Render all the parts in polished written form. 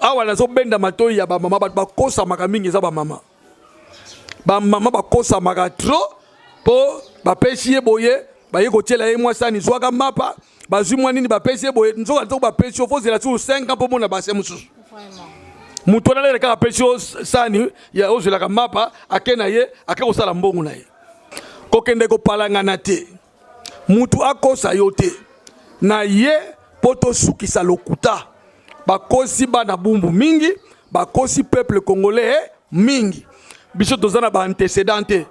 awa nazo benda matoi ya ba mama ba kosa makamingi za ba mama. Ba mama ba kosa maka trop po ba pesi boye ba yeko tela ye mwasa ni zwaka mapa ba zumwa nini ba pesi boye nzoka to ba pesi fo zela tu 5 ans po mona ba se mususu. Mutu na leka pesi sani ya ozela ka mapa akena ye akeko sala mbongo na ye. Kokende ko palangana te. Mutu akosa yote na ye poto sukisa lokuta bakosi bana bumbu mingi bakosi peuple congolais mingi biso tozana ba antécédente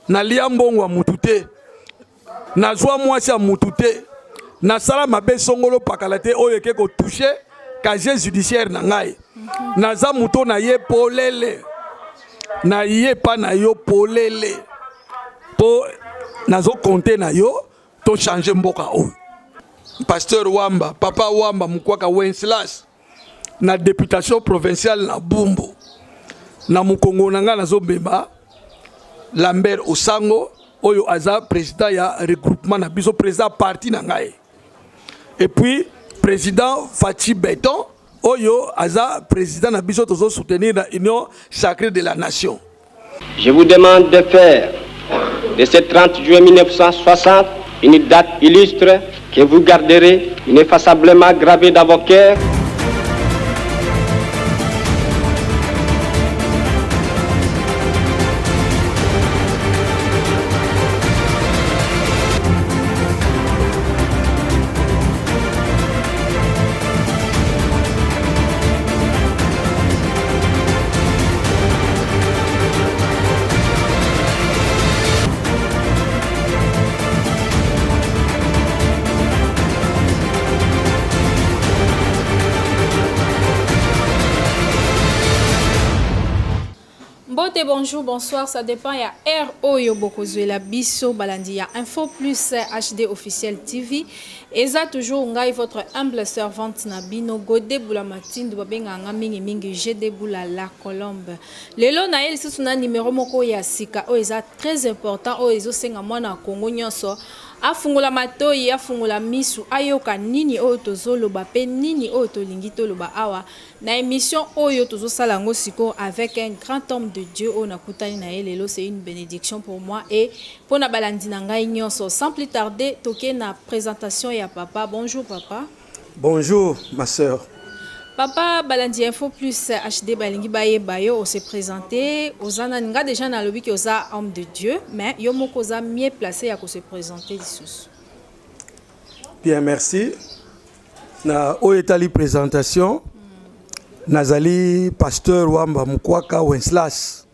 na lia mbongo wa mutu te na zwa mwasi ya mutu te na sala mabe songolo pakala te oyo ke ko toucher casier judiciaire na ngai na za muto na ye polele na ye pa na yo polele po nazo compter na yo to changer mboka o pasteur Wamba papa Wamba mukwaka Wenceslas na députation provinciale na Bumbu na mukongo nanga nazo beba Lambert Osango oyo aza président ya regroupement na biso président parti na ngai et puis président Fati Beton oyo aza président na biso tozo soutenir la union sacrée de la nation. Je vous demande de faire de ce 30 juillet 1960 une date illustre que vous garderez ineffaçablement gravée dans vos cœurs. Bonjour, bonsoir, ça dépend. Il y a R.O. Bokozwe, la Bisso Balandi, il y a Info Plus HD officiel TV. Et ça, toujours, votre humble servante Nabino, Godé Boulamatine, de Babenga Mingi Mingi, Gédé Boula la Colombe. Le lot na el, c'est un numéro moko ya sika, oh, c'est très important, oh, ils ont senga mwana Congo nyonso. Afungula matoi, afungula misu, ayoka nini oyo tozoloba pe nini oyo tolingi toloba awa. Na émission oyo tozosalango siko avec un grand homme de Dieu on a kutani na elelo, c'est une bénédiction pour moi et pour na balandi na ngai nyonso. Sans plus tarder, toke na présentation ya papa. Bonjour papa. Bonjour ma sœur. Papa Balandi Info Plus HD Balingi Baye Bayo, on s'est présenté. Ozana nga déjà na lobby que oza homme de Dieu, mais yo moko za mieux placé à se présenter dessous. Bien, merci. Na oyetali présentation. Nazali pasteur Wamba Mukwaka Wenceslas.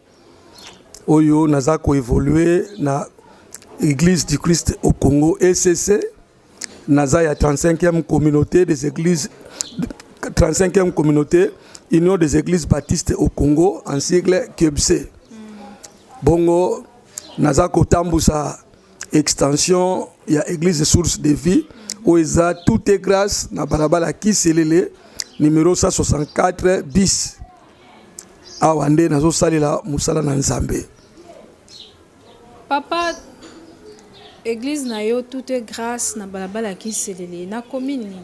Oyo nazako évoluer na Église du Christ au Congo ECC. Naza ya 35e communauté des églises 35e communauté Union des Églises Baptistes au Congo en sigle KEBC. Bongo nazako tambusa extension ya Église Source de Vie où eza tout est grâce na balabala Kiselele numéro 164 bis. Awande nazo salela musala na Nzambe. Papa Église na yo tout est grâce na balabala Kiselele na commune.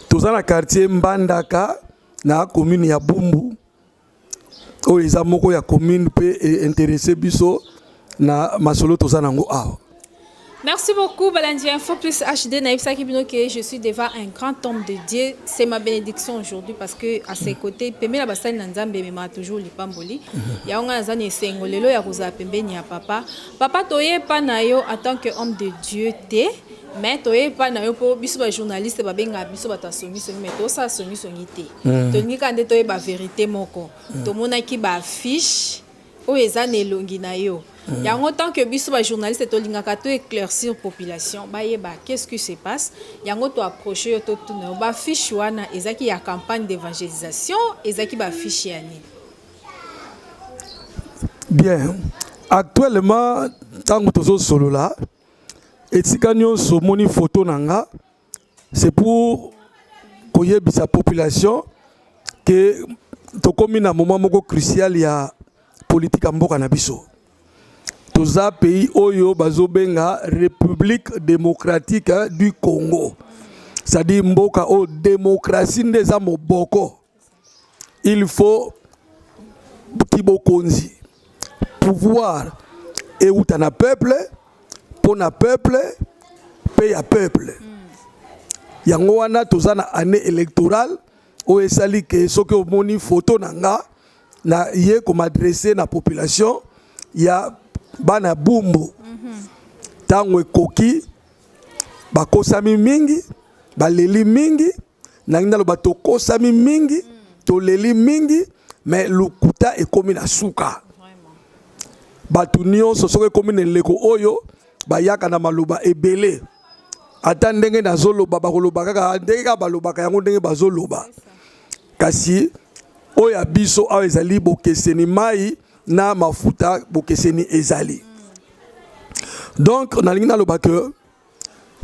Toza na quartier Mbandaka na commune ya Bumbu. O eza moko ya commune pe intéressé biso na masolo toza nango awa. Merci beaucoup Balandi Info Plus HD Naïf Sakibino que je suis devant un grand homme de Dieu. C'est ma bénédiction aujourd'hui parce que à ses côtés pembe la basali na Nzambe mema toujours lipamboli. Ya onga nazani sengolelo ya kuza pembeni ya papa. Papa toye pa na yo en tant que homme de Dieu te. Mais toye pa na yo po biso ba journaliste ba benga biso bata songi songi mais to sa songi songi te. To ni kande toye ba vérité moko. To mona ki ba affiche o ezane longi na yo. Il y a autant que biso ba journaliste to lingaka to éclaircir population ba yeba qu'est-ce qui se passe. Il y a autant approcher to tourner ba affiche wana ezaki ya campagne d'évangélisation ezaki ba affiche ya ni. Bien. Actuellement tango tozo solo là etika nyonso moni photo nanga c'est pour koyebisa population que tokomi na moment moko crucial ya politique mboka na biso. Toza pays oyo bazobenga République démocratique du Congo. C'est-à-dire mboka o démocratie ndeza moboko. il faut Kibokonzi pouvoir et où t'as peuple pour na peuple paye à peuple. Yango wana tozana année électorale o esali ke soki omoni photo nanga na ye ko m'adresser na population ya bana bumbu. Tango ekoki bakosami mingi baleli mingi nangina lo bato kosami mingi to leli mingi mais lukuta ekomi na suka. Batu nyonso soki ekomi na leko oyo bayaka na maloba ebele. Ata ndenge nazoloba bakoloba kaka ndenge ka balobaka yango ndenge bazoloba. Kasi oya biso awa ezali bokeseni mai na mafuta bokeseni ezali. Donc nalingi naloba ke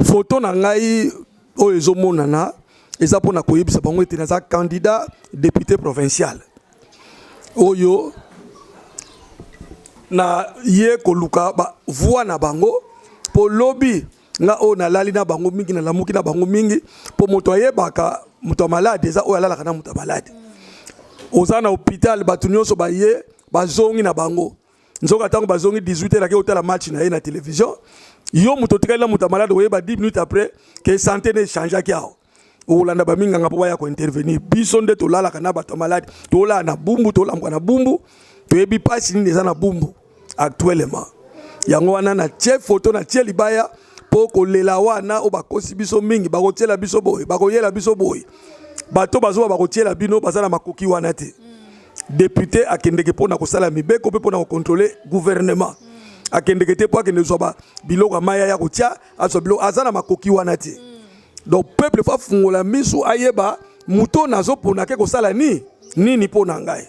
photo na ngai oyo ezomonana eza pona koyebisa bango ete naza candidat député provincial. Oyo na ye koluka ba voix na bango po lobby nga o na lali na bango mingi na lamuki na bango mingi po moto ayebaka moto malade eza oyo alalaka na moto malade. Oza na hôpital batu nyonso ba ye bazongi na bango. Nzoka tango bazongi 18h la ke otala match na ye na télévision. Yo moto tikali na moto malade oyeba 10 minutes après que santé ne change kiao. Olanda ba minga ngapo ya ko intervenir. Biso nde to lalaka na bato malade. To la na bumbu to la na bumbu. To yebi pasi ni eza na bumbu actuellement. Yango wana na tie photo na tie libaya po ko lela wana o bakosi biso mingi bako tiela biso boy bako yela biso boy. Bato bazo bako tiela bino bazana makoki wana te. Député akendeke pona ko sala mibeko pe pona ko contrôler gouvernement. Akendeke te po akende zoba biloko maya ya ko tia aso biloko azana makoki wana te. Donc peuple fa fungola misu ayeba muto nazo pona ke ko sala nini pona ngai.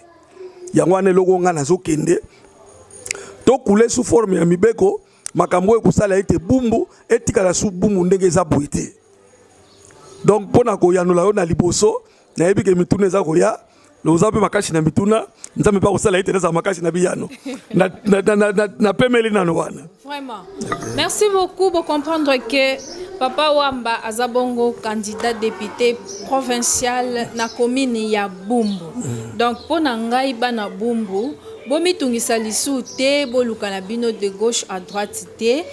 Yango ane logo nga nazo kende to kule sous forme ya mibeko makambo ko sala ete bumbu etika la sous bumbu ndenge za boité. Donc pona ko yanula yo na liboso na yebi ke mituna za ko ya lozape makashi na mituna nzambe pa ko sala ete za makashi na biyano na pemeli na wana. Vraiment. Merci beaucoup pour comprendre que Papa Wamba Azabongo candidat député provincial na commune ya Bumbu. Donc pour nangai bana Bumbu bomi tungisa lisu te boluka na bino de gauche à droite te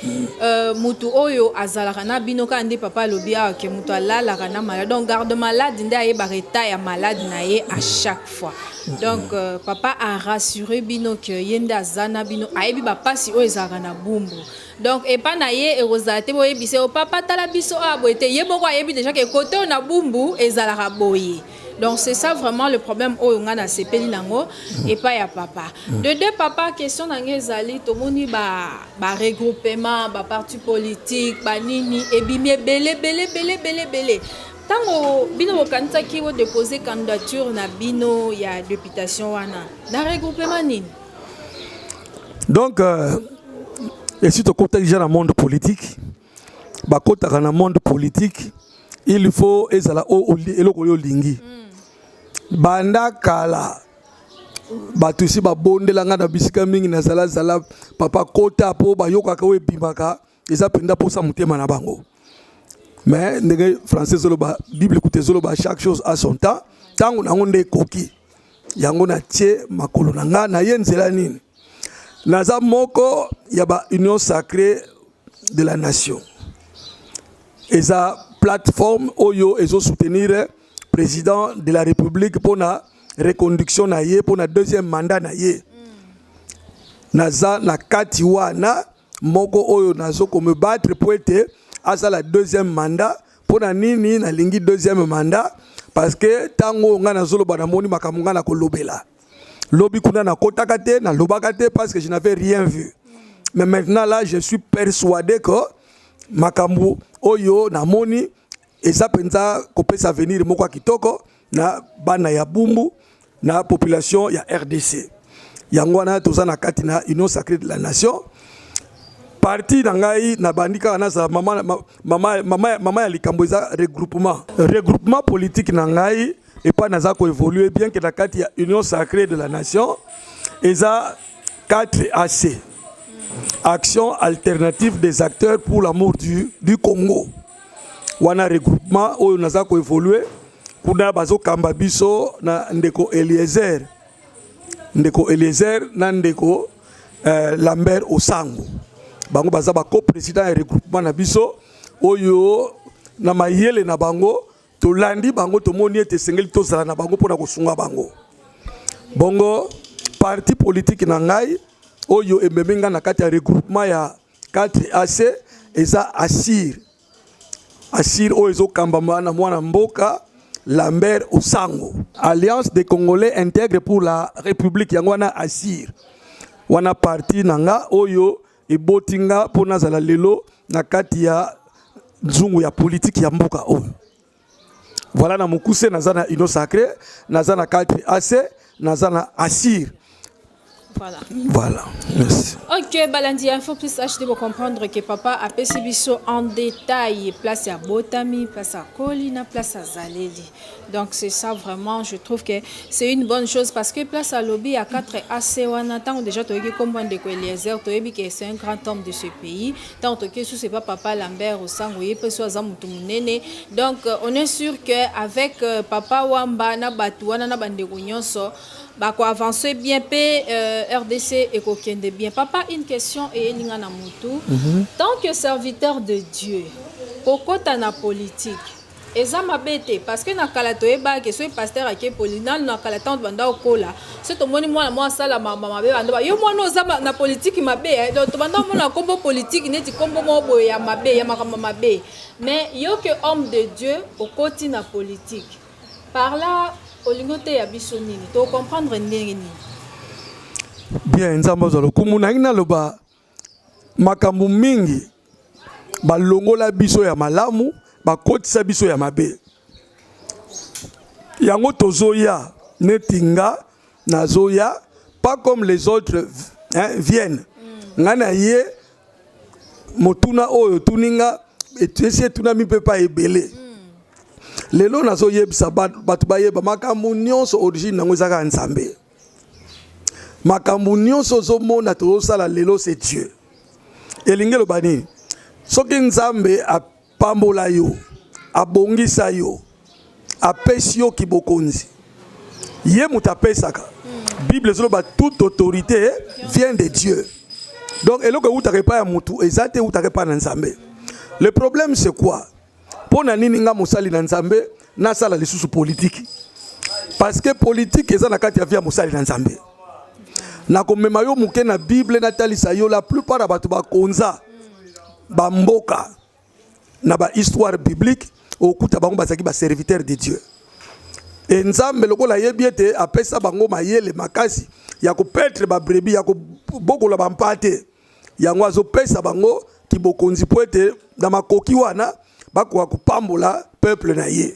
mutu oyo azalaka na bino ka ndi papa lobia ke mutu alala kana malade donc garde malade nda ye bareta ya malade na ye à chaque fois. Donc papa a rassuré bino que yenda zana bino ayebi ba pasi oyo ezalaka na Bumbu. Donc et pas na ye erozate boye bise o papa tala biso aboete ye boko ayebi déjà que côté on a Bumbu ezalaka boye. Donc c'est ça vraiment le problème au ngana sepeli nango et pas ya papa. De deux papa question nange zali to moni ba regroupement ba parti politique ba nini et bimie belé. Tango bino bokanisa ki wo déposer candidature na bino ya députation wana. Na regroupement nini? Donc et si tu côté déjà dans le monde politique, ba côté dans le monde politique, il faut ezala o eloko yo lingi. Banda kala batu si ba bondela nga na bisika mingi na zala papa kota po ba yoka ka we bimaka eza penda po sa mutema na bango. Mais ndenge français zoloba bible écoute zoloba chaque chose à son temps tango na ngonde koki yango na tie makolo na nga na yenzela nini naza moko ya ba union sacrée de la nation eza plateforme oyo ezo soutenir président de la République pour la reconduction na ye pour la deuxième mandat na ye. Naza na kati wana moko oyo nazo ko me battre pour être à la deuxième mandat pour na nini na lingi deuxième mandat parce que tango nga nazolo bana moni makamunga na ko lobela. Lobi kuna na kotaka te na lobaka te parce que je n'avais rien vu. Mais maintenant là je suis persuadé que makambu oyo na moni eza penza kopesa venir moko kitoko na bana ya Bumbu na population ya RDC. Yango wana toza na kati na union sacrée de la nation. Parti na ngai na bandika na za mama ya likambo eza regroupement politique na ngai et pas naza ko évoluer bien que na kati ya union sacrée de la nation eza 4 AC. Action alternative des acteurs pour l'amour du Congo. Wana regroupement oyo naza ko évoluer kuna bazo kamba biso na ndeko Eliezer na ndeko Lambert Osango bango baza ba co-président ya regroupement na biso oyo na mayele na bango tolandi bango tomoni ete sengeli tozala na bango pona kosunga bango bongo parti politique na ngai oyo ememenga na kati ya regroupement ya 4AC eza Assir oyo ezokambama na mwana mboka Lambert Osango. Alliance des Congolais intègre pour la République yango wana Assir wana parti nanga oyo ebotinga pona zala lelo na kati ya nzungu ya politique ya mboka oyo. Voilà na mukuse nazana Union Sacrée, nazana 4AC, nazana Assir. Voilà, merci. Ok, Balandi, il faut plus acheter pour comprendre que papa a Pessibiso en détail. Place à Botami, place à Colina, place à Zaleli. Donc c'est ça vraiment, je trouve que c'est une bonne chose parce que place à Lobby à 4 AC, on attend déjà tu as comprendre de quoi Eliezer, tu as que c'est un grand homme de ce pays. Tant que c'est pas papa Lambert Osango, il peut soit Zamutumunene. Donc on est sûr que avec papa Wamba na Batuana na bande nyonso ba ko avancer bien pe RDC et kokende bien. Papa, une question et elinga na mutu. Tant que serviteur de Dieu, pourquoi tu na politique? Eza mabete parce que na kala to eba ke so pasteur ake polinal na kala tant banda okola. C'est to moni moi sala mama mabe banda yo mwana oza na politique mabe donc to banda mona kombo politique neti kombo mobo ya mabe ya makamba mabe. Mais yo que homme de Dieu okoti na politique. Par là olingote ya biso nini to comprendre ndenge nini. Bien nzambo zalo kumuna ina loba makambu mingi balongola biso ya malamu bakotisa biso ya mabe yango tozoya netinga nazoya pas comme les autres viennent ngana ye motuna oyo tuninga etese tuna mi pepa ebele lelo nazoyebisa batu bayeba makambu nyonso origine nango ezaka nzambe makambu nyonso zomona tozosala lelo c'est Dieu elingelo bani soki nzambe apambola yo abongisa yo apesi yo kibokonzi ye mutapesaka Bible ezoloba toute autorité vient de Dieu donc eloko utaka pa ya mutu ezate utaka pa na nzambe. Le problème c'est quoi? Pona nini nga musali na nzambe na sala lisusu politique parce que politique eza na kati ya via musali na nzambe na komema yo muke na Bible na talisa yo la plupart ya batu bakonza bamboka na ba histoire biblique okuta bango bazaki ba serviteur de Dieu et nzambe lokola yebiete apesa bango mayele makasi ya ko petre ba brebi ya ko bokola bampate yango azopesa bango kibokonzi poete na makoki wana bako kupambola peuple na ye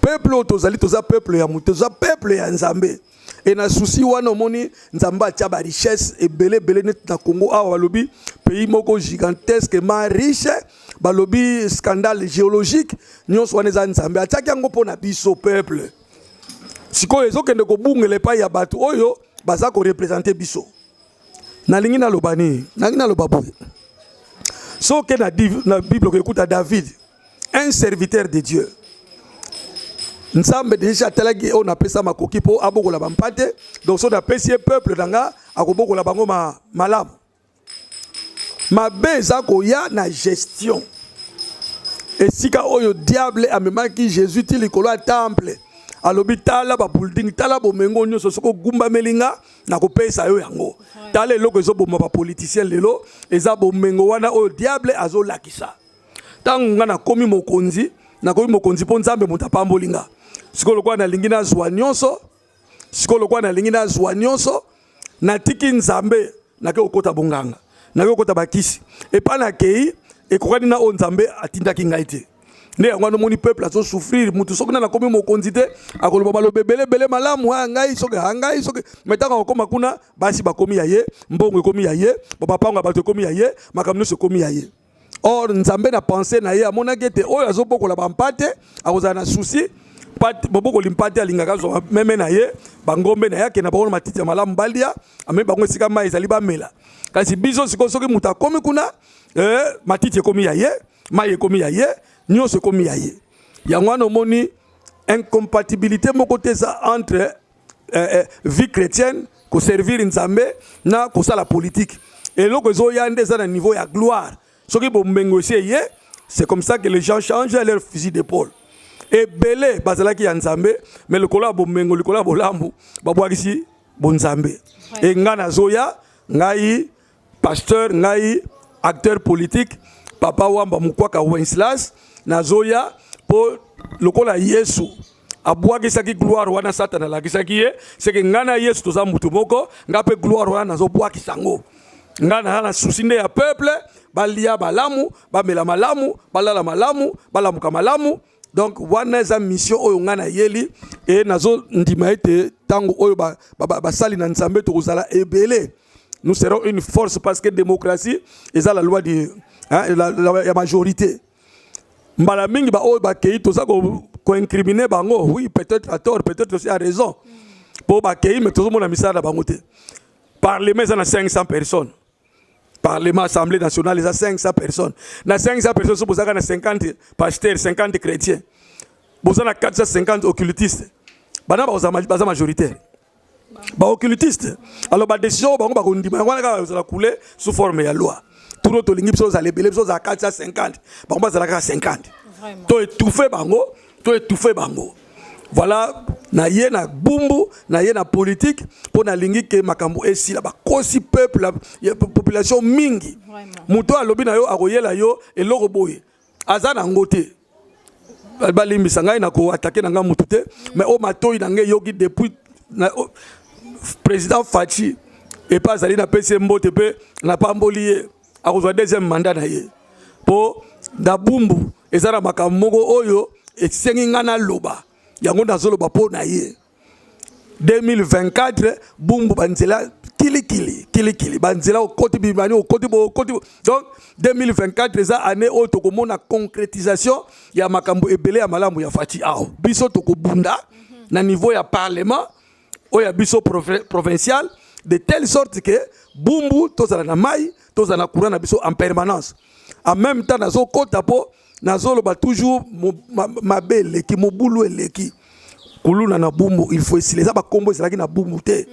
peuple otozali toza peuple ya mutu toza peuple ya nzambe et na souci wana omoni nzambe atia ba richesse ebele bele net na Congo awa balobi pays moko gigantesquement riche balobi scandale géologique nyonso wana eza nzambe atiaki yango mpo na biso peuple sikoyo ezokende kobungela epai ya bato oyo baza korepresente biso nalingi naloba nini nalingi naloba boye soki na Bible koekuta David un serviteur de Dieu nzambe déjà atalaki on apesa makoki po abokola bampate donc so na pesi peuple nanga akobokola bango malamu mabe eza koya na gestion esika oyo diable amemaki Jésus ti likolo ya temple alobi tala ba building tala bomengo nyonso soko gumba melinga na kopesa yo yango tala eloko ezoboma ba politicien lelo eza bomengo wana oyo diable azolakisa tangu nga na komi mokonzi po nzambe mutapambolinga sikolo kwa na lingi na zwa nyonso sikolo kwa na lingi na zwa nyonso na tiki nzambe na ke okota bonganga na ke okota bakisi epa na kei ekokani na o nzambe atindaki ngai te nde yango no moni peuple azo souffrir mutu soki na komi mokonzi te akoloba balobe bele malamu ngai soki metaka okoma kuna basi bakomi ya ye mbongo ekomi ya ye bapango bato ekomi ya ye makamno se komi ya ye. Or nzambe na pensée na ye amonaki ete oyo azobokola bampate akozala na souci bobokoli mpate alingaka zo meme na ye bangombe na yake na bango matiti ya malamu balia ame bango esika mai ezali bamela kasi biso sikoyo soki mutu akomi kuna matiti ekomi ya ye mai ekomi ya ye nyonso ekomi ya ye yango wana omoni incompatibilité mon côté ça entre vie chrétienne ko servir nzambe na ko la politique et loko zo yande ça na niveau ya gloire ce qui bon négocier c'est comme ça que les gens changent leur fusil d'épaule et belé bazala ki nzambe mais le kola bon mengo le kola bolambu babwakisi bon nzambe et ngana zoya ngai pasteur ngai acteur politique papa wamba mukwaka Wenceslas na zoya po lokola Yesu abwakisaki gloire wana Satan alakisaki ye c'est que ngana Yesu toza mutu moko ngape gloire wana nazo bwakisa ngo ngana na susinde ya peuple balia balamu bamela malamu balala malamu balamuka malamu donc wana za mission oyo ngana yeli et nazo ndima ete tango oyo basali na nzambe tokozala ebele nous serons une force parce que démocratie est la loi de la majorité mbala mingi ba oyo bakei toza ko incriminer bango oui peut-être à tort peut-être aussi à raison pour bakei mais tozo mona misala bango te parlement ça na 500 personnes parlement assemblée nationale ça 500 personnes na 500 personnes so bozaka na 50 pasteurs 50 chrétiens bozana 450 occultistes bana baza majoritaire ba occultistes alors ba décision bango ba kondima ngwana ka za couler sous forme ya loi tout autre lingi biso za lebele biso za 450 bango ba za 50 to étouffer bango voilà na ye na bumbu na ye na politique pour na lingi ke makambo esila ba kosi peuple la population mingi muto alobi na yo akoyela yo eloko boye azana ngote balimbisa ngai na ko attaquer na nga mutu te mais o matoyi na ngai yoki depuis na président Fachi et pas ali na PC mbote pe na pambolié a reçoit deuxième mandat na ye po da bumbu ezara makambo moko oyo esengi ngana loba yango nazoloba po na ye 2024 bumbu banzela kili banzela okoti bimani okoti donc 2024 eza année oyo tokomona concrétisation ya makambo ebele ya malamu ya Fachi ao biso tokobunda na niveau ya parlement oya biso provincial de telle sorte que bumbu tozala na mai tozala na courant na biso en permanence en même temps nazo kota po nazoloba toujours mabele ki mobulu eleki kuluna na bumbu il faut essayer ça ba kombo ezalaki na bumbu te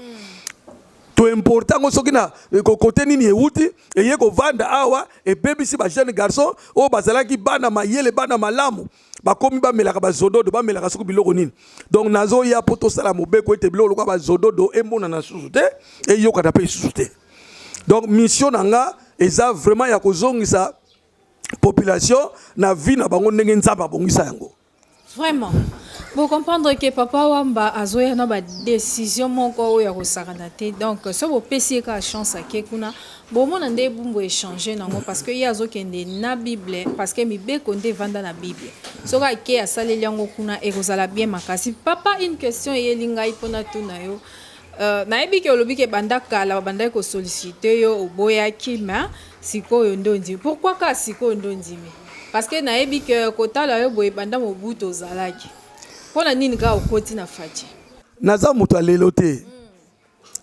to important ngo soki na côté nini euti eye ko vanda awa et bebisi ba jeune garçon o bazalaki bana mayele bana malamu bakomi bamelaka bazododo bamelaka soki biloko nini donc nazo ya poto sala mobeko ete biloko kwa bazododo emona na susu te et yoka na pe susu te donc mission nanga eza vraiment ya kozongisa population na vie na bango ndenge nzamba bongisa yango vraiment pour comprendre que papa wamba azoya na ba décision moko ya kosakana te donc so bo pesi ka chance ake kuna bo mona nde bumbo échanger nango parce que ya zo kende na bible parce que mi be konde vanda na bible so ka ke asale yango kuna e kozala bien makasi papa une question yelinga ipona tuna yo na ebi ke olobi ke banda kala banda ko solliciter yo oboya kima siko yo ndondi pourquoi ka siko ndondi parce que na ebi ke kotala yo boye banda mobuto zalaki pona nini ka okoti na Fachi naza mutu alelo te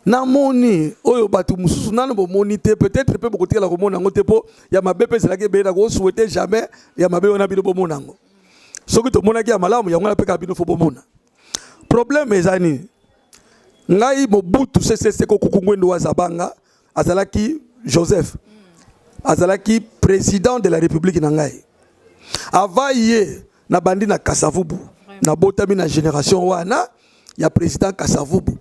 na moni oyo batu mususu nano bo moni te peut-être pe bokoti la ko mona ngote po ya mabepe zelaki be na ko souhaiter jamais ya mabe ona bino bo mona ngo soki to mona ki ya malamu ya ngona pe ka bino fo bo mona problème ezani ngai mobutu sese ko kukungwendo wa zabanga azalaki Joseph azalaki président de la République na ngai avaye na bandi na Kasavubu na botami na génération wana ya président Kasavubu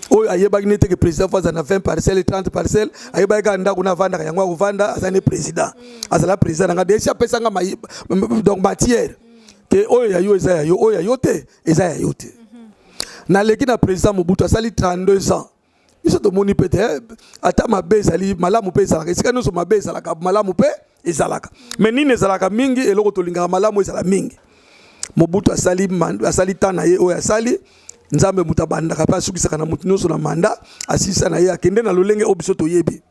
oyo ayebaki nete ke président faza na 20 parcelles 30 parcelles ayebaki ka ndako na vanda yango akuvanda azane président azala président nga déjà pesa nga donc matière ke oyo ya yo eza ya yo oyo ya yo te eza ya yo te na leki na président Mobutu asali 32 ans biso to moni peut-être ata mabe ezali malamu pe ezalaka esika nyonso mabe ezalaka malamu pe ezalaka mais nini ezalaka mingi eloko tolingaka malamu ezala mingi Mobutu asali tana ye oyo asali nzambe mutabanda kapa sukisaka na mutu nyonso na manda asisa na ye akende na lolenge obiso toyebi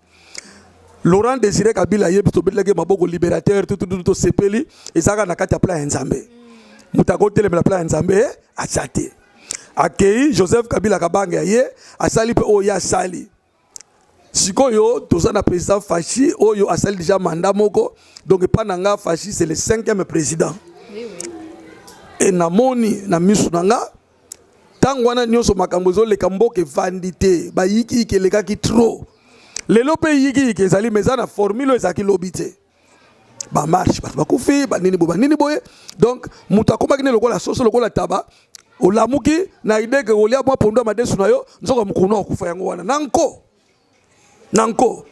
Laurent Désiré Kabila yebi to beleke maboko libérateur tout sepeli ezaka na kati ya plan nzambe mutako telemela plan nzambe achate akei Joseph Kabila kabanga ye asali pe oyo asali sikoyo toza na président Fachi oyo asali déjà mandat moko donc pananga Fachi c'est le 5e président et namoni na misu nanga tango wana nyonso makambo ezoleka mboka evandi te bayiki elekaki trop lelo mpe yiki ezali meza na formule ezalaki lobi te bamarche bato bakufi banini boye donc moto akomaki ne lokola soso lokola taba olamuki na ideke olia mwa pondo ya madesu na yo nzoka mokuna okufa yango wana nanko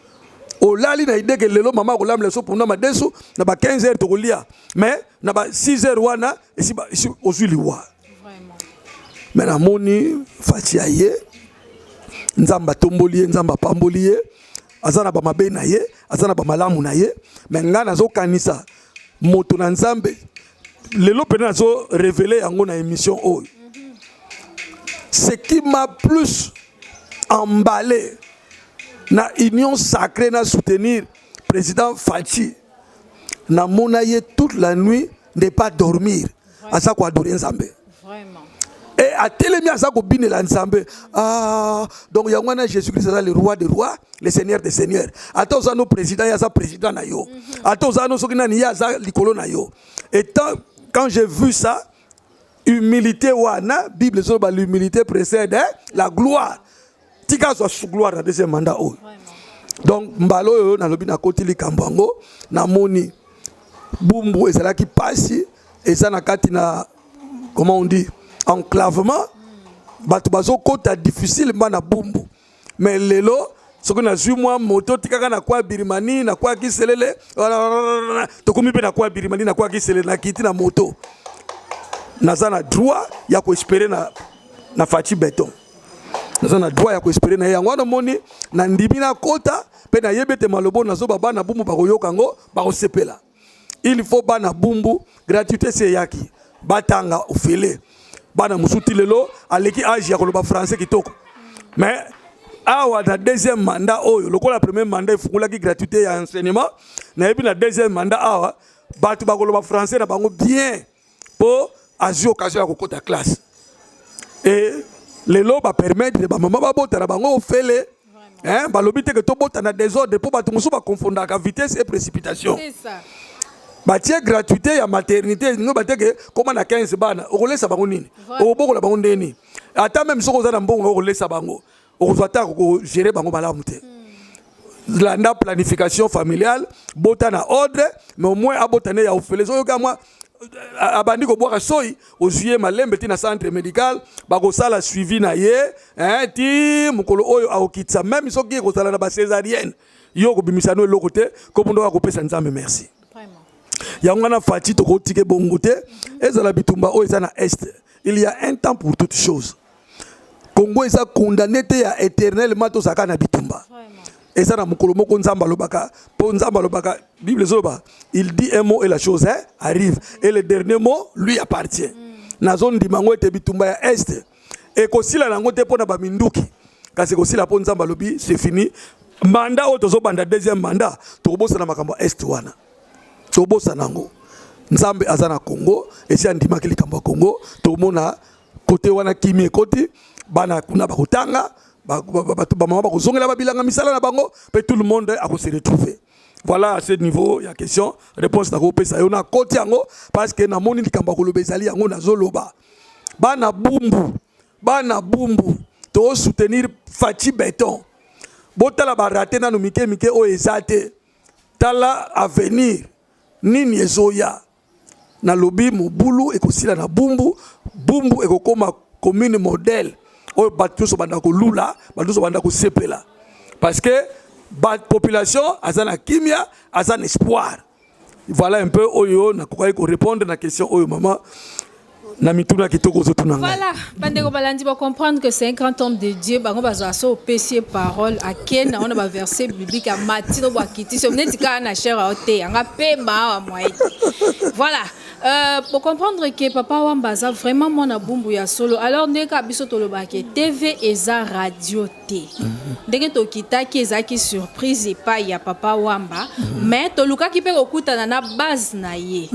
olali na ideke lelo mama kolamela so pondo ya madesu na ba 15 heures tokolia mais na ba 6 heures wana esi ozwi liwa mais namoni faci ya ye nzamba tomboli ye nzamba pamboli ye aza na bamabe na ye aza na bamalamu na ye mais nga nazokanisa moto na nzambe lelo pene nazo révélé yango na émission oyo ce qui m'a plus emballé na union sacrée na soutenir président Faci na mona ye toute la nuit ne pas dormir aza ko adorer nzambe vraiment. Et à Télémi, à Zakobine, l'ensemble. Ah, donc il y a Jésus-Christ, le roi des rois, le seigneur des seigneurs. À tous nos présidents, il y a président nayo. À tous nos sokina, il y a l'icolo nayo. Et quand j'ai vu ça, humilité wana, Bible l'humilité précède la gloire. Tika soit sous gloire dans deuxième mandat. Donc mbalo yo na lobi na koti li kambango na moni bumbu ezala ki pasi ezana kati na comment on dit enclavement bato bazo kota difficile na bumbu mais lelo soko na zui mwa moto tikaka na kwa birimani na kwa kiselele tokomi pe na kwa birimani na kwa kiselele na kiti na moto naza na droit ya ko espérer na Faci Beton naza na droit ya ko espérer na yango na moni na ndimi na kota pe na yebete malobo nazo baba na bumbu bakoyoka ngo bakosepela il faut bana bumbu gratuité c'est yaki batanga ofele bana musuti lelo aleki âge ya koloba français kitoko mais awa na deuxième mandat oyo lokola premier mandat ifungulaki gratuité ya enseignement na ebi na deuxième mandat awa batu bakoloba français na bango bien po azwi occasion ya kokota classe et lelo ba permettre ba mama babota na bango ofele hein balobi te que tobota na désordre po batu musu ba confondaka vitesse et précipitation c'est ça. Batie gratuité ya maternité ngo bateke koma na 15 bana okolesa bango nini obokola bango ndeni ata même soko za na mbongo okolesa bango okozwata ko gérer bango malamu te landa planification familiale bota na ordre mais au moins abotane ya ofele so yoka moi abandi ko boka soi ozuye malembe ti na centre médical bako sala suivi na ye hein ti mukolo oyo akokitsa même soki ko sala na ba césarienne yo ko bimisano eloko te ko mundo akopesa nzambe merci Yangana Faci to kotike bongote ezala bitumba o eza na est il y a un temps pour toutes choses Congo eza condamné te ya éternellement to saka na bitumba eza na mukolo moko nzamba lobaka po nzamba lobaka Bible zoba il dit un mot et la chose arrive et le dernier mot lui appartient na zone dimango ete bitumba ya est et kosila nango te pona ba minduki kasi kosila po nzamba lobi c'est fini mandat o tozo banda deuxième mandat to bosa na makambo est wana tobosa nango nzambe azana Congo esi andimaki likambo ya Congo tomona kote wana kimi ekoti bana kuna bakotanga bato bamama bakozongela babilanga misala na bango pe tout le monde a se retrouver voilà à ce niveau ya question réponse na kopesa yo na koti yango parce que na moni likambo koloba ezali yango nazoloba bana bumbu to soutenir Faci Beton botala barate na no mike o ezate tala avenir nini ezoya na lobi mobulu ekosila na bumbu ekokoma commune modèle oyo bato so banda ko lula bato so banda ko sepela parce que ba population azana kimia azana espoir voilà un peu oyo na kokai ko répondre na question oyo mama na mituna kitoko zotuna ngai voilà bandeko balandi ba comprendre que c'est un grand homme de Dieu bango bazwa so pécier parole à ken on a verset biblique à Matthieu bo akiti so netika na cher a ote anga pemba wa moite voilà pour comprendre que papa Wamba a vraiment mon abumbu ya solo alors ndeka biso toloba ke TV eza radio T ndenge to kitaki ezaki surprise et pas ya papa Wamba mais to luka ki pe okuta na base na ye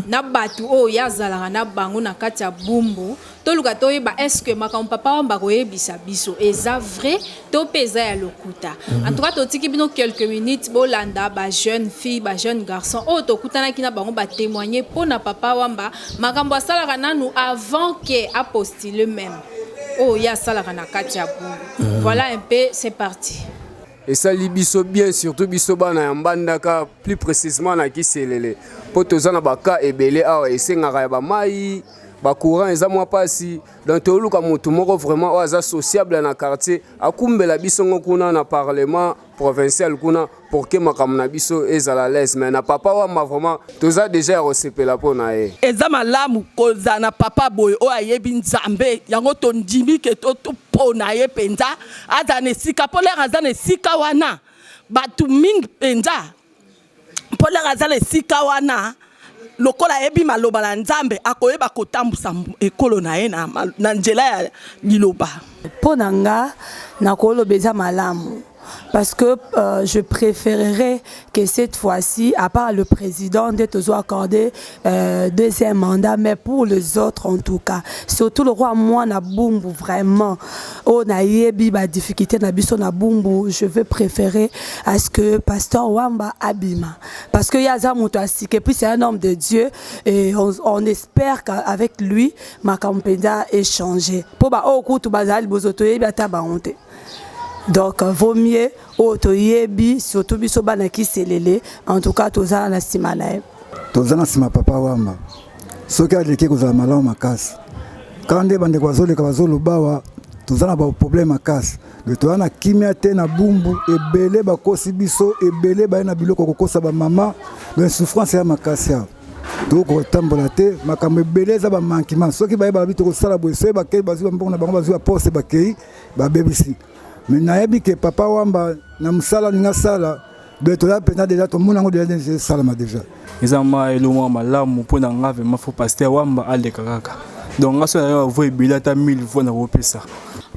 na batu o ya zalanga na bango na kati ya bumbu toluka toyeba est-ce que makambo papa wamba koyebisa biso eza vrai to peza ya lokuta. En tout cas totiki bino quelques minutes bolanda ba jeune fille ba jeune garçon o tokutana kina bango ba témoigner pona papa wamba makambo asalaka nanu avant que apostile même. Oh ya salaka na kati ya bungu. Voilà un peu, c'est parti. Et ça libiso bien surtout biso bana ya mbandaka plus précisément na kiselele. Po tozana baka ebele awa esengaka ya ba mai ba courant eza mwa pasi donc toluka mutu moko vraiment oza sociable na quartier akumbela biso ngokuna na parlement provincial kuna pour que makambo na biso ezala l'aise mais na papa wa ma vraiment toza déjà resepela pona ye eza malamu koza na papa boy o ayebi nzambe yango tondimi ke to pona ye penza aza ne sika polera aza ne sika wana batu mingi penza polera aza ne sika wana lokola ebi maloba la nzambe akoyeba kotambusa ekolo na ye na nzela ya liloba pona nga na kolobeza malamu. Parce que je préférerais que cette fois-ci, à part le président, de te accorder deuxième mandat, mais pour les autres en tout cas. Surtout le roi moi na bumbu vraiment. Oh na yebi ba difficulté na biso na bumbu, je vais préférer à ce que pasteur Wamba abima. Parce que yaza muto asike, puis c'est un homme de Dieu et on espère qu'avec lui ma campagne est changée. Pour ba oh kutu bazali bozoto yebi ata ba honte. Donc, vaut mieux, otoyebi, surtout biso bana ki selele, en tout cas, toza na simanae. Toza na sima papa wamba. Soki aleki kozala malamu makasi. Kande bande kwa zole kwa zolo bawa, toza na ba problème makasi. De toza na kimia te na bumbu, ebele ba kosi biso, ebele ba na biloko kokosa ba mama, de souffrance ya makasi ya. Toko tambola te, makambo ebele za ba mankima. Soki ba ba bito ko sala boise ba ke bazu ba mbona bango bazu ba poste ba kei, ba bebisi. Mais nayebi que papa wamba na musala ninga sala de tola pena déjà to mona ngo déjà sala ma déjà ezama elomwa malamu pona ngave mafo pasteur wamba aleka kaka donc ngaso na yo voye bilata 1000 fois na kopesa.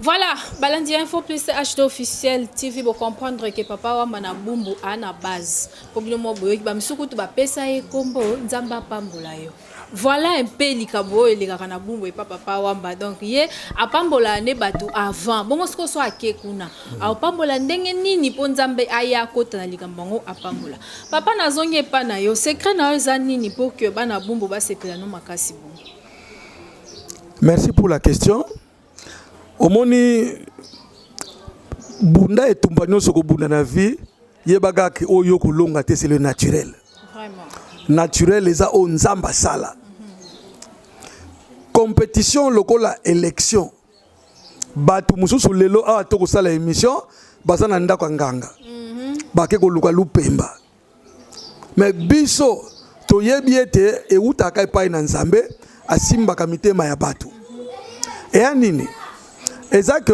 Voilà, Balandi Info plus HD officiel TV pour comprendre que papa wamba na bumbu ana base. Pour le mo boyo ba misuku to ba pesa e kombo nzamba pambola yo. Voilà un peu likabo et les gana bumbu et papa wamba donc ye apambola ne batu avant bongo sko so akekuna apambola ndenge nini po nzambe aya kota na likambango apambola papa na zonge pa na yo secret na yo nini pour que bana bumbu ba sepela no makasi bongo. Merci pour la question. Omoni bunda etumba nyonso ko bunda na vie yebaga ke oyo kolonga te c'est le naturel. Vraiment. Naturel eza o nzamba sala. Compétition lokola élection. Batu mususu lelo a to ko sala émission bazana ndako nganga. Bake ko luka lupemba. Mais biso to yebiete e utaka epai na nzambe asimba ka mitema ya batu. Et anini eza que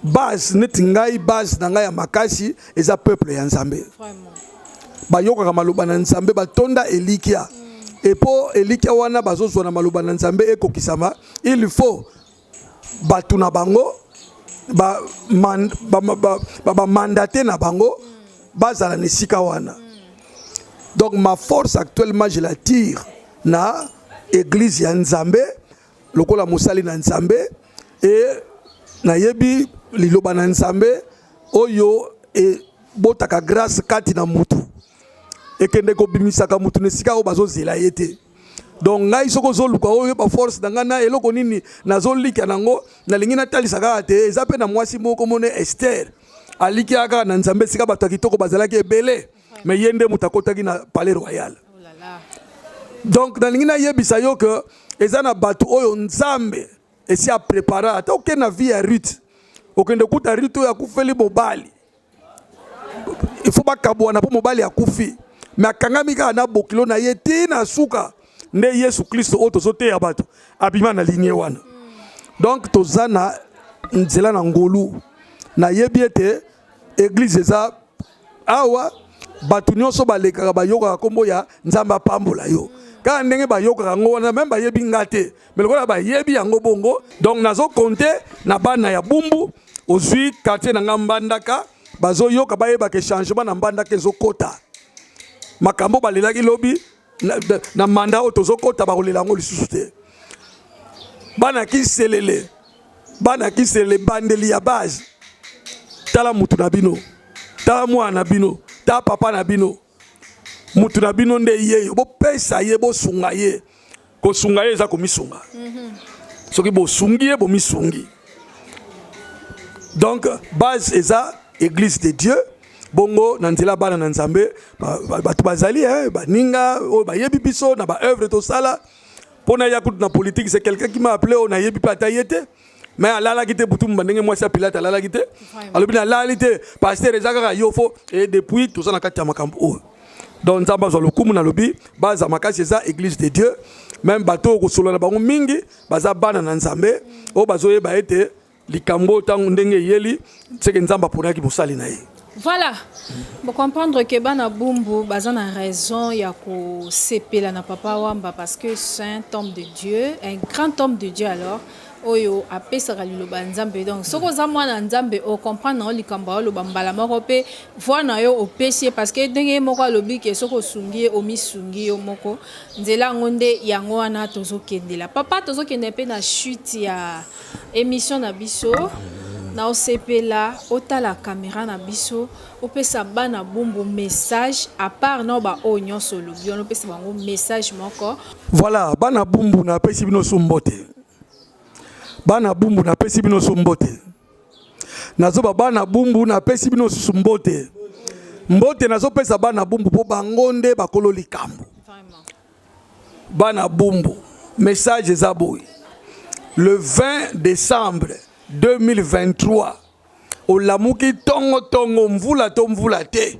base netingai base nanga ya makasi eza peuple ya nzambe. Vraiment. Bayoka maloba na nzambe batonda elikia. Et pour elikia wana bazozwa na maloba na nzambe ekokisama, il faut batuna bango ba mandaté na bango bazala nesika wana. Donc ma force actuellement je la tire na église ya nzambe lokola musali na nzambe et na yebi liloba na nzambe oyo e botaka grâce kati na mutu ekende ko bimisaka mutu nesika o bazozela yete. Donc ngai soko zoluka oyo ba force na ngana eloko nini nazolika nango na lingi na talisaka te ezape na mwasi moko mone Esther aliki aka na nzambe sika bato kitoko bazalaki ebele mais yende mutakotaki na palais royal. Oh là là. Donc na lingi na yebisa yo que ezana bato oyo nzambe esi a préparer ata okende na vie ya Ruth okende kuta Ruth ya kufeli mobali il faut bakabwana po mobali ya kufi mais akangami ka na bokilo na yeti na suka nde Yesu Kristo oto sote ya bato abima na ligne wana. Donc tozana nzela na ngolu na yebiete église eza awa bato nyonso baleka bayoka kombo ya nzamba pambola yo. Quand ndenge bayoka ngo wana même bayebi ngate mais lokola bayebi yango bongo donc nazo compter na bana ya bumbu ozui quartier na ngambandaka bazo yoka bayeba ke changement na mbandaka ezokota makambo balelaki lobi na manda oto zokota bakolela ngo lisusu te bana kiselele bandeli ya base tala mutu na bino tala mwana bino tala papa na bino mutu na bino nde ye bo pesa ye bo sunga ye ko sunga ye za ko misunga soki bo sungi ye bo misungi. Donc base eza église de Dieu bongo nanzela bana na Nzambe batu bazali baninga o bayebi biso na ba œuvre to sala pona ya kutu na politique. C'est quelqu'un qui m'a appelé on a yebi pa tayete mais alala kite butu mbandenge mwasi Pilate alala kite alobi na lalite pasteur ezaka yofo et depuis tout ça na kati ya makambo o. Donc nzamba zo lokumu na lobi baza makasi eza église de Dieu même bato ko solo na bango mingi baza bana na Nzambe o bazoye ba ete likambo tangu ndenge yeli tseke nzamba pona ki musali na ye. Voilà, pour comprendre que Bana Bumbu bazana raison ya ko sepela na papa wamba parce que c'est un homme de Dieu, un grand homme de Dieu alors. Oyo apesa liloba nzambe donc soko za mwana nzambe o comprendre na likamba lo bambala moko pe voix na yo opesi parce que ndenge moko alobi ke soko sungi o misungi yo moko nzela ngonde yango wana tozo kendela papa tozo kende pe na chute ya émission na biso na osepela otala caméra na biso opesa Bana Bumbu message à part no ba onyo solo bien opesa bango message moko. Voilà Bana Bumbu na pesi bino sombote. Bana Bumbu na pesi bino sombote. Nazoba Bana Bumbu na pesi bino sombote. Mbote nazo pesa Bana Bumbu po bangonde bakolo likambo. Bana Bumbu message zaboui. Le 20 décembre 2023 olamuki tongo mvula te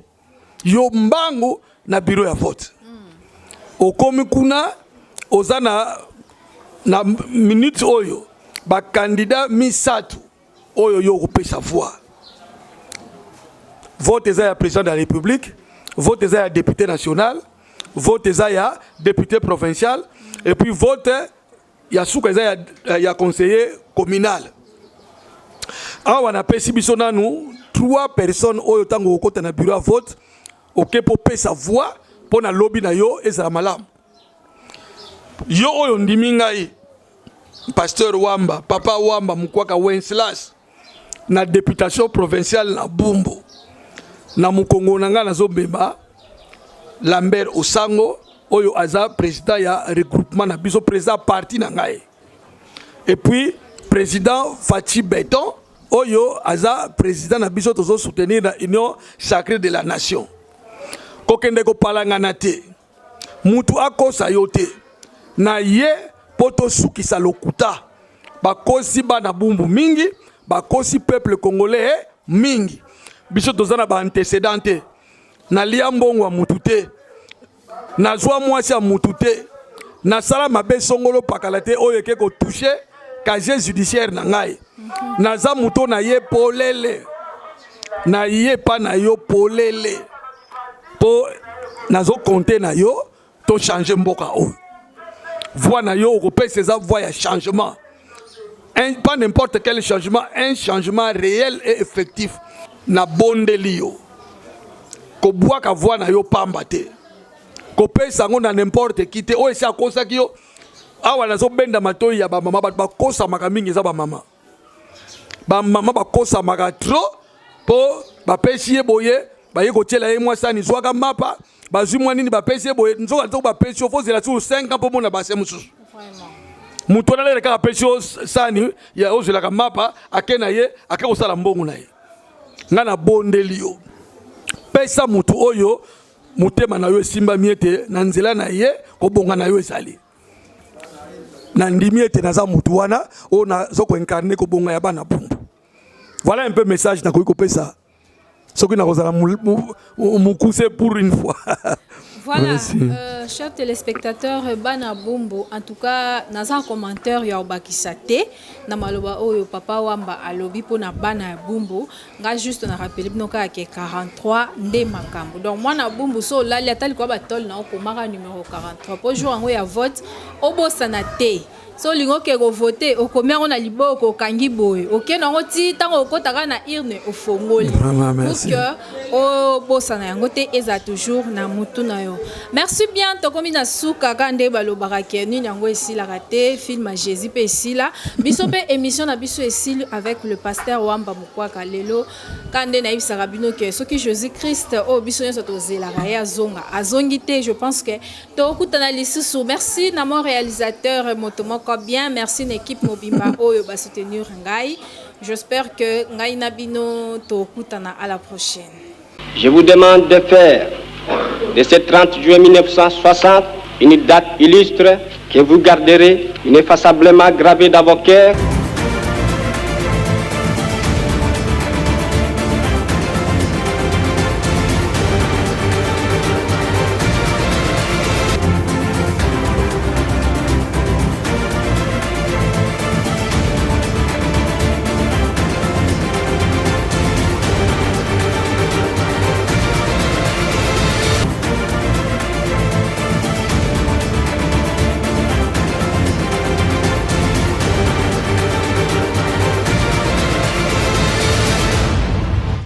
yo mbangu na bureau ya vote. Okomi kuna ozana na minute oyo ba candidat misatu oyo yo kopesa voix. Vote eza ya président de la République, vote eza ya député national, vote eza ya député provincial et puis vote ya suka eza ya conseiller communal. Awa na pesi biso nanu 3 personnes oyo tango okota na bureau à vote oke po pesa voix po na lobby na yo ezala malamu. Yo oyo ndimi ngai pasteur Wamba, papa Wamba Mukwaka Wenceslas na députation provinciale na Bumbu na mukongo nanga na zobeba Lambert Osango oyo aza président ya regroupement na biso président parti na ngai et puis président Fachi Beton oyo aza président na biso tozo soutenir na union sacrée de la nation kokende ko palangana te mutu akosa yote na ye poto sukisa lokuta bakosi Bana Bumbu mingi bakosi peuple congolais mingi biso tozana ba antécédent na liambongo wa mutu te na zwa mwasi ya mutu te na sala mabe songolo pakala te oyo ke ko toucher casier judiciaire na ngai naza muto na ye polele na ye pa na yo polele po nazo compter na yo to changer mboka oyo. Voix na yo européen ça voix ya changement. Pas n'importe quel changement, un changement réel et effectif na bondeli yo. Ko bois ka voix na yo pamba te. Ko pesa ngo na n'importe qui te o esa kosa ki yo. Awa nazo benda matoi ya ba mama ba kosa maka mingi za ba mama. Ba mama ba kosa maka trop po ba pesi boye ba yeko tela ye mwasa ni zwaka mapa. Bazui mwanini ba pesi boye nzoka to ba pesi fo zela sur 5 ans po mona ba se mususu. Mutu na leka ka pesi sani ya ozela ka mapa akena ye akeko sala mbongo na ye. Ngana bondeli yo. Pesa mutu oyo mutema na yo simba miete na nzela na ye ko bonga na yo ezali. Na ndimi ete naza mutu wana o na zoko incarner ko bonga ya Bana Bumbu. Voilà un peu message na ko pesa. Ce qui n'a pas moukousé pour une fois. Voilà, chers téléspectateurs, Bana Bumbu, en tout cas, dans un commentaire, il y a Bakisate, Namaloba Oyo Papa Wamba Alobi pour na Bana Bumbu, nga juste on a rappelé que 43 nde makambo. Donc moi na Bumbu so là il y a tel quoi batol na okomara numéro 43. Pour jour en ya vote, obo sanate. So lingo ke go voter o komera on a liboko kangi boy. OK na ngoti tango okotaka na irne o fongoli. Pour que o bosa na yango te eza toujours na mutu na yo. Merci bien tokomi na suka kande balobaka ke nini yango esilaka te film Jésus pe esila biso pe émission na biso esili avec le pasteur Wamba Mukwaka lelo kande na ibisaka bino ke soki Jésus Christ o biso nyonso tozelaka ya zonga azongi te. Je pense que tokutana lisusu. Merci na mon réalisateur motomoko bien, merci na équipe mobimba oyo ba soutenir ngai. J'espère que ngai na bino tokutana à la prochaine. Je vous demande de faire de ce 30 juin 1960 une date illustre que vous garderez ineffaçablement gravée dans vos cœurs